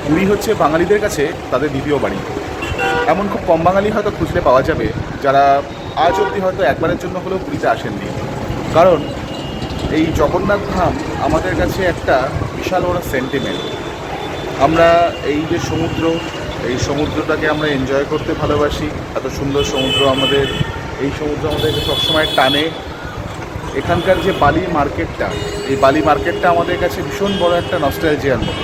পুরী হচ্ছে বাঙালিদের কাছে তাদের দ্বিতীয় বাড়ি। এমন খুব কম বাঙালি হয়তো খুঁজলে পাওয়া যাবে যারা আজ অবধি হয়তো একবারের জন্য হলেও পুরীতে আসেননি। কারণ এই জগন্নাথ ধাম আমাদের কাছে একটা বিশাল বড় সেন্টিমেন্ট। আমরা এই যে সমুদ্র, এই সমুদ্রটাকে আমরা এনজয় করতে ভালোবাসি। এত সুন্দর সমুদ্র আমাদের, এই সমুদ্র আমাদেরকে সবসময় টানে। এখানকার যে বালি মার্কেটটা, এই বালি মার্কেটটা আমাদের কাছে ভীষণ বড় একটা নস্টালজিয়ার মতো।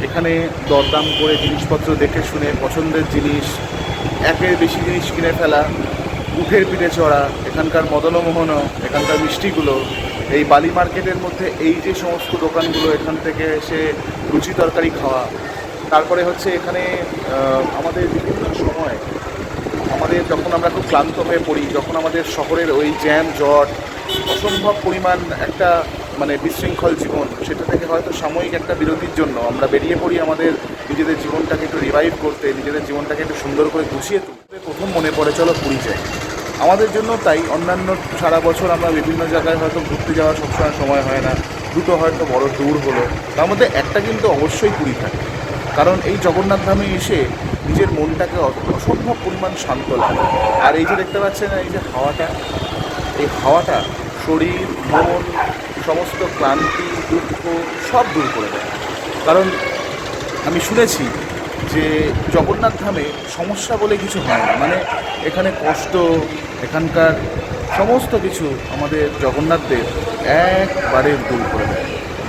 এখানে দরদাম করে জিনিসপত্র দেখে শুনে পছন্দের জিনিস, একের বেশি জিনিস কিনে ফেলা, উঠের পিঠে চড়া, এখানকার মদনমোহনও, এখানকার মিষ্টিগুলো, এই বালি মার্কেটের মধ্যে এই যে সমস্ত দোকানগুলো, এখান থেকে এসে লুচি তরকারি খাওয়া। তারপরে হচ্ছে এখানে আমাদের বিভিন্ন সময় আমাদের যখন আমরা খুব ক্লান্ত হয়ে পড়ি, যখন আমাদের শহরের ওই জ্যাম জট, অসম্ভব পরিমাণ একটা মানে বিশৃঙ্খল জীবন, সেটা থেকে হয়তো সাময়িক একটা বিরতির জন্য আমরা বেরিয়ে পড়ি আমাদের নিজেদের জীবনটাকে একটু রিভাইভ করতে, নিজেদের জীবনটাকে একটু সুন্দর করে গুছিয়ে তুলতে। প্রথম মনে পড়ে চলো পুরী যাই। আমাদের জন্য তাই অন্যান্য সারা বছর আমরা বিভিন্ন জায়গায় হয়তো ঘুরতে যাওয়ার সবসময় সময় হয় না, দুটো হয়তো বড় ট্যুর হলো, তার মধ্যে একটা কিন্তু অবশ্যই পুরী থাকে। কারণ এই জগন্নাথ ধামে এসে নিজের মনটাকে অসম্ভব পরিমাণ শান্ত লাগে। আর এই যে দেখতে পাচ্ছেন এই যে হাওয়াটা, এই হাওয়াটা শরীর মন সমস্ত ক্লান্তি দুঃখ সব দূর করে দেয়। কারণ আমি শুনেছি যে জগন্নাথ ধামে সমস্যা বলে কিছু হয় না, মানে এখানে কষ্ট, এখানকার সমস্ত কিছু আমাদের জগন্নাথদেব একবারে দূর করে দেয়।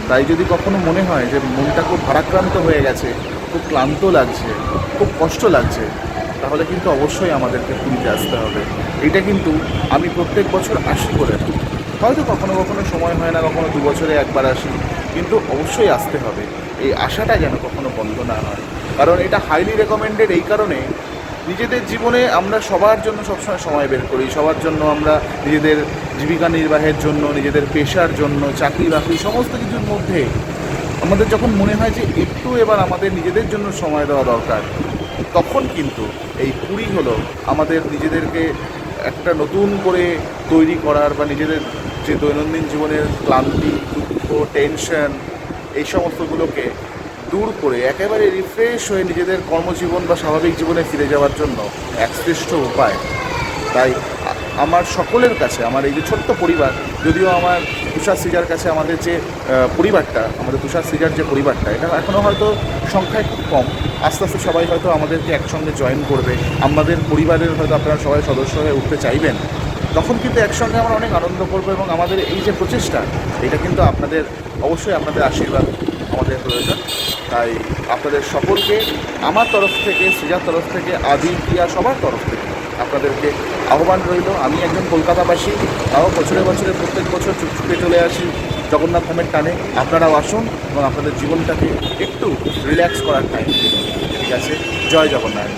তাই যদি কখনো মনে হয় যে মনটা খুব ভারাক্রান্ত হয়ে গেছে, খুব ক্লান্ত লাগছে, খুব কষ্ট লাগছে, তাহলে কিন্তু অবশ্যই আমাদেরকে পুরীতে আসতে হবে। এটা কিন্তু আমি প্রত্যেক বছর আসি করে, হয়তো কখনো কখনো সময় হয় না, কখনো 2 বছরে একবার আসি, কিন্তু অবশ্যই আসতে হবে। এই আশাটা যেন কখনো বন্ধ না হয়। কারণ এটা হাইলি রেকমেন্ডেড এই কারণে, নিজেদের জীবনে আমরা সবার জন্য সবসময় সময় বের করি, সবার জন্য আমরা নিজেদের জীবিকা নির্বাহের জন্য, নিজেদের পেশার জন্য, চাকরি বাকরি সমস্ত কিছুর মধ্যে আমাদের যখন মনে হয় যে একটু এবার আমাদের নিজেদের জন্য সময় দেওয়া দরকার, তখন কিন্তু এই পুরী হলো আমাদের নিজেদেরকে একটা নতুন করে তৈরি করার, বা নিজেদের যে দৈনন্দিন জীবনের ক্লান্তি দুঃখ টেনশন এই সমস্তগুলোকে দূর করে একেবারে রিফ্রেশ হয়ে নিজেদের কর্মজীবন বা স্বাভাবিক জীবনে ফিরে যাওয়ার জন্য এক শ্রেষ্ঠ উপায়। তাই আমার সকলের কাছে, আমার এই যে ছোট্ট পরিবার, যদিও আমার তুষার সৃজার কাছে আমাদের যে পরিবারটা, আমাদের তুষার সৃজার যে পরিবারটা, এটা এখনও হয়তো সংখ্যায় খুব কম। আস্তে আস্তে সবাই হয়তো আমাদেরকে একসঙ্গে জয়েন করবে, আমাদের পরিবারের হয়তো আপনারা সবাই সদস্য হয়ে উঠতে চাইবেন, তখন কিন্তু একসঙ্গে আমরা অনেক আনন্দ করবো। এবং আমাদের এই যে প্রচেষ্টা, এটা কিন্তু আপনাদের অবশ্যই আপনাদের আশীর্বাদ আমাদের প্রয়োজন। তাই আপনাদের সকলকে আমার তরফ থেকে, সৃজার তরফ থেকে, আদি প্রিয়া সবার তরফ থেকে আপনাদেরকে আহ্বান রইল। আমি একজন কলকাতাবাসী, তাও বছরে বছরে প্রত্যেক বছর ছুটে চলে আসি জগন্নাথ ধামের টানে। আপনারাও আসুন এবং আপনাদের জীবনটাকে একটু রিল্যাক্স করার টাইম দিন। ঠিক আছে, জয় জগন্নাথ।